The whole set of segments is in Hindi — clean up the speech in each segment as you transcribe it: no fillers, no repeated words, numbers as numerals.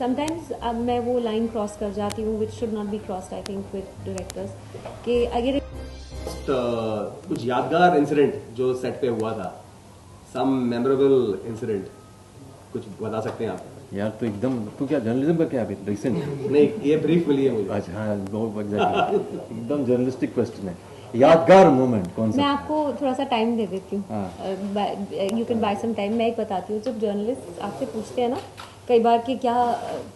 समटाइम्स अब मैं वो लाइन क्रॉस कर जाती हूँ which should not be crossed I think with directors कि अगर कुछ यादगार इंसिडेंट जो सेट पे हुआ था, सम मेमोरेबल इंसिडेंट कुछ बता सकते हैं आप? यार तो एकदम, तू क्या जर्नलिज्म का क्या अभी रिसेंट? नहीं, ये ब्रीफ मिली है मुझे। अच्छा हाँ, बहुत एग्जैक्टली एकदम जर्नलिस्टिक क्वेश्चन है। यादगार मोमेंट कौन सा? मैं आपको थोड़ा सा टाइम दे देती हूँ, हाँ। You can buy some time. मैं एक बताती हूँ, जब जर्नलिस्ट आपसे पूछते हैं ना कई बार कि क्या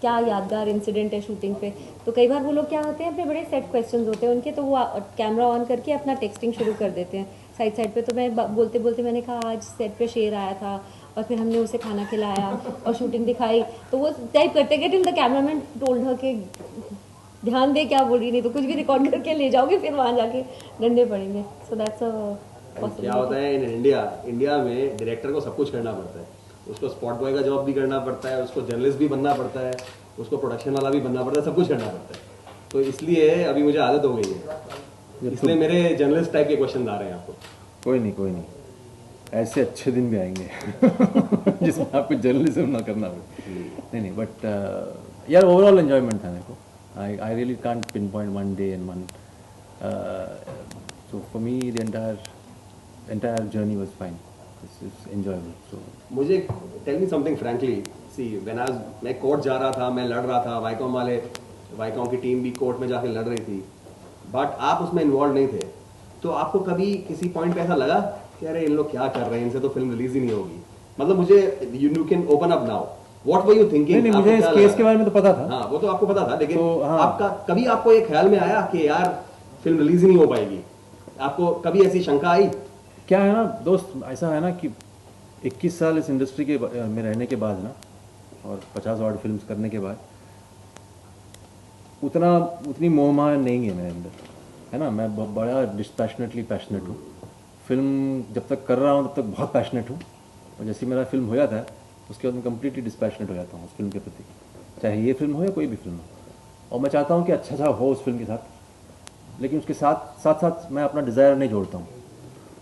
क्या यादगार इंसिडेंट है शूटिंग पे, तो कई बार वो लोग क्या होते हैं, अपने बड़े सेट क्वेश्चंस होते हैं उनके, तो वो कैमरा ऑन करके अपना टेक्सटिंग शुरू कर देते हैं साइड साइड पे। तो मैं बोलते बोलते मैंने कहा आज सेट पे शेर आया था और फिर हमने उसे खाना खिलाया और शूटिंग दिखाई, तो वो टाइप करते गए till the cameraman told her के ध्यान दे क्या बोल रही, नहीं तो कुछ भी रिकॉर्ड करके ले जाओगे फिर वहाँ जाके डंडे पड़ेंगे। सो दैट्स अ क्या होता है इन इंडिया में डायरेक्टर को सब कुछ करना पड़ता है। उसको स्पॉट बॉय का जॉब भी करना पड़ता है, उसको जर्नलिस्ट भी बनना पड़ता है, उसको प्रोडक्शन वाला भी बनना पड़ता है, सब कुछ करना पड़ता है। तो इसलिए अभी मुझे आदत हो गई है, इसलिए मेरे जर्नलिस्ट टाइप के क्वेश्चन आ रहे हैं आपको। कोई नहीं, ऐसे अच्छे दिन भी आएंगे जिसमें आपको जर्नलिज्म ना करना हो। नहीं बट यार ओवरऑल एंजॉयमेंट था मेरे को। I really can't pinpoint one day and one, so for me the entire journey was fine, it's enjoyable. So मुझे tell me something frankly, see when मैं कोर्ट जा रहा था, मैं लड़ रहा था, वाईकॉम की टीम भी कोर्ट में जाके लड़ रही थी, बट आप उसमें इन्वॉल्व नहीं थे। तो आपको कभी किसी पॉइंट पे ऐसा लगा कि अरे इन लोग क्या कर रहे हैं, इनसे तो फिल्म रिलीज ही नहीं होगी? मतलब मुझे you can open up now, what were you thinking? नहीं, मुझे इस केस के बारे में तो पता था। हाँ, वो तो आपको पता था, लेकिन तो, हाँ। आपका कभी आपको एक ख्याल में आया कि यार फिल्म रिलीज ही नहीं हो पाएगी? आपको कभी ऐसी शंका आई? क्या है ना दोस्त, ऐसा है ना कि 21 साल इस इंडस्ट्री के में रहने के बाद ना, और 50 ऑड फिल्म्स करने के बाद उतनी मोहमाया नहीं है मेरे अंदर, है ना। मैं बड़ा डिस्पैशनेटली पैशनेट हूँ। फिल्म जब तक कर रहा हूँ तब तक बहुत पैशनेट हूँ, और जैसे मेरा फिल्म हो जाता है उसके बाद मैं कम्प्लीटली डिस्पैशनेट हो जाता हूँ उस फिल्म के प्रति, चाहे ये फिल्म हो या कोई भी फिल्म हो। और मैं चाहता हूँ कि अच्छा हो उस फिल्म के साथ, लेकिन उसके साथ मैं अपना डिज़ायर नहीं जोड़ता हूँ।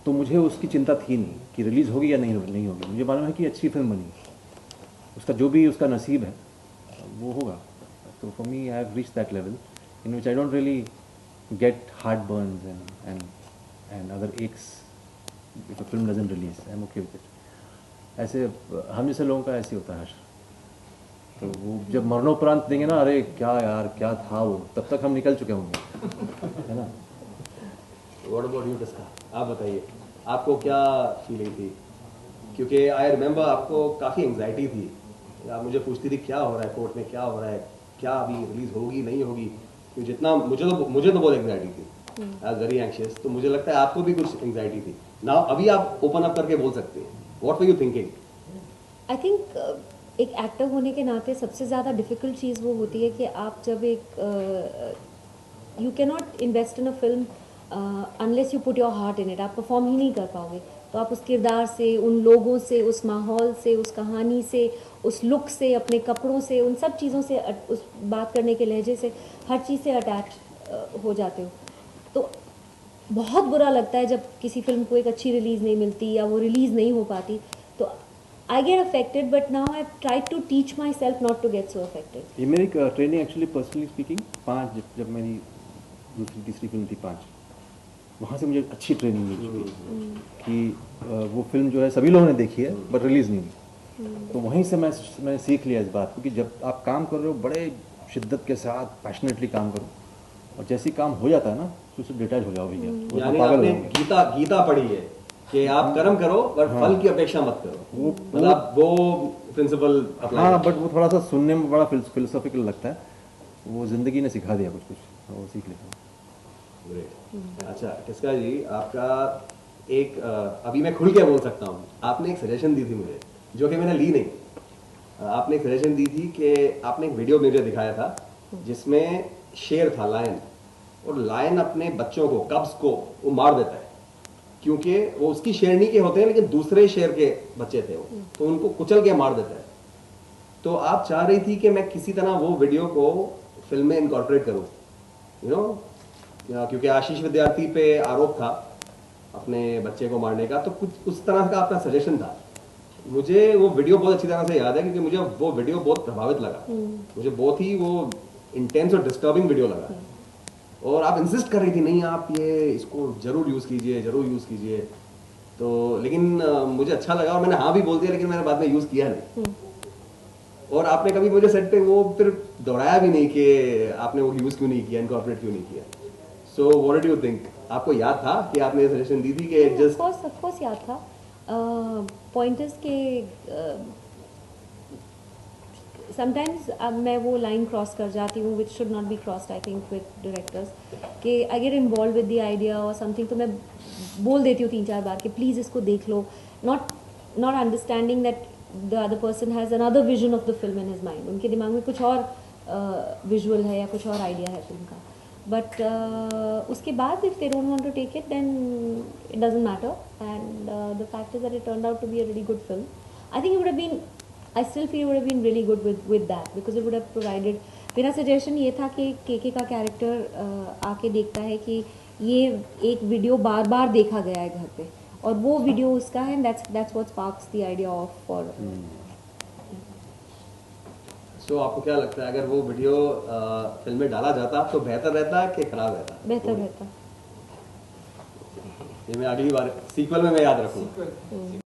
तो मुझे उसकी चिंता थी नहीं कि रिलीज़ होगी या नहीं होगी। मुझे मालूम है कि अच्छी फिल्म बनी, उसका जो भी उसका नसीब है वो होगा। तो for me I have reached that level in which I don't really get heart Burns and other x if a film doesn't release. I am okay with it. ऐसे हम जैसे लोगों का ऐसे होता है हर्ष। तो वो जब मरणोपरांत देंगे ना, अरे क्या यार क्या था वो, तब तक हम निकल चुके होंगे, है ना। What about you, Tiska? आप बताइए, आपको क्या फीलिंग थी? क्योंकि आई रिमेम्बर आपको काफ़ी एंग्जाइटी थी, आप मुझे पूछती थी क्या हो रहा है कोर्ट में, क्या हो रहा है, क्या अभी रिलीज होगी नहीं होगी। क्योंकि जितना मुझे तो बहुत एंग्जाइटी थी, आई वेरी एंशियस। तो मुझे लगता है आपको भी कुछ एंग्जाइटी थी ना। अभी आप ओपन अप करके बोल सकते हैं, what were you thinking? I think एक एक्टर होने के नाते सबसे ज़्यादा डिफ़िकल्ट चीज़ वो होती है कि आप जब you can not invest in a film unless you put your heart in it. आप परफॉर्म ही नहीं कर पाओगे। तो आप उस किरदार से, उन लोगों से, उस माहौल से, उस कहानी से, उस लुक से, अपने कपड़ों से, उन सब चीज़ों से, उस बात करने के लहजे से, हर चीज़ से अटैच हो जाते हो। तो बहुत बुरा लगता है जब किसी फिल्म को एक अच्छी रिलीज़ नहीं मिलती या वो रिलीज़ नहीं हो पाती। तो I get affected, but now I try to teach myself not to get so affected. ये मेरी ट्रेनिंग एक्चुअली पर्सनली स्पीकिंग 5 जब मेरी दूसरी तीसरी फिल्म थी 5, वहाँ से मुझे अच्छी ट्रेनिंग मिल चुकी है कि वो फिल्म जो है सभी लोगों ने देखी है बट रिलीज़ नहीं हुई। तो वहीं से मैं सीख लिया इस बात को कि जब आप काम कर रहे हो बड़े शिद्दत के साथ पैशनेटली काम करो, और जैसे ही काम हो जाता है ना तो उससे डिटैच हो जाओ भैया। यानी आपने गीता पढ़ी है कि आप कर्म करो पर फल की अपेक्षा मत करो, मतलब वो प्रिंसिपल अप्लाई। हाँ, बट वो थोड़ा सा सुनने में बड़ा फिलोसॉफिकल लगता है, वो जिंदगी ने सिखा दिया कुछ वो सीख लेता हूँ। ग्रेट। अच्छा टिस्का जी, आपका एक अभी मैं खुल के बोल सकता हूँ, आपने एक सजेशन दी थी मुझे जो कि मैंने ली नहीं। आपने एक सजेशन दी थी कि आपने एक वीडियो मुझे दिखाया था जिसमें शेर था, लायन, और लायन अपने बच्चों को, कब्स को वो मार देता है क्योंकि वो उसकी शेरनी के होते हैं लेकिन दूसरे शेर के बच्चे थे वो, तो उनको कुचल के मार देता है। तो आप चाह रही थी कि मैं किसी तरह वो वीडियो को फिल्म में इनकॉर्पोरेट करूं, यू नो, क्योंकि आशीष विद्यार्थी पे आरोप था अपने बच्चे को मारने का, तो कुछ उस तरह का अपना सजेशन था। मुझे वो वीडियो बहुत अच्छी तरह से याद है क्योंकि मुझे वो वीडियो बहुत प्रभावित लगा, मुझे बहुत ही वो इंटेंस और डिस्टर्बिंग वीडियो लगा। और आप इंसिस्ट कर रही थी नहीं आप ये इसको जरूर यूज़ कीजिए, जरूर यूज़ कीजिए। तो लेकिन मुझे अच्छा लगा और मैंने हाँ भी बोल दिया, लेकिन मैंने बाद में यूज़ किया नहीं। और आपने कभी मुझे सेट पे वो फिर दोहराया भी नहीं कि आपने वो यूज़ क्यों नहीं किया, इनकॉर्पोरेट क्यों नहीं किया। So what do you think, आपको याद था कि आपने सजेशन दी थी कि जस्ट ऑफ कोर्स याद था। पॉइंटर्स के समटाइम्स अब मैं वो लाइन क्रॉस कर जाती हूँ which should not be crossed I think with directors, कि I get involve with the idea और समथिंग, तो मैं बोल देती हूँ 3-4 बार कि प्लीज़ इसको देख लो, not understanding that the other person has another vision of the film in his mind, उनके दिमाग में कुछ और विजुअल है या कुछ और आइडिया है फिल्म का। बट उसके बाद if they don't want to take it then it doesn't matter, and the fact is that it turned out to be a really good film. I think it would have been, I still feel it would have been really good with that because it would have provided, मेरा सजेशन ये था कि केके का कैरेक्टर आके देखता है कि ये एक वीडियो बार बार देखा गया है घर पे और वो वीडियो उसका है, and that's what sparks the idea of for सो आपको क्या लगता है अगर वो वीडियो फिल्म में डाला जाता तो बेहतर रहता कि खराब रहता? बेहतर रहता। ये मैं अगली बार सीक्वल में मैं याद रखूँगा।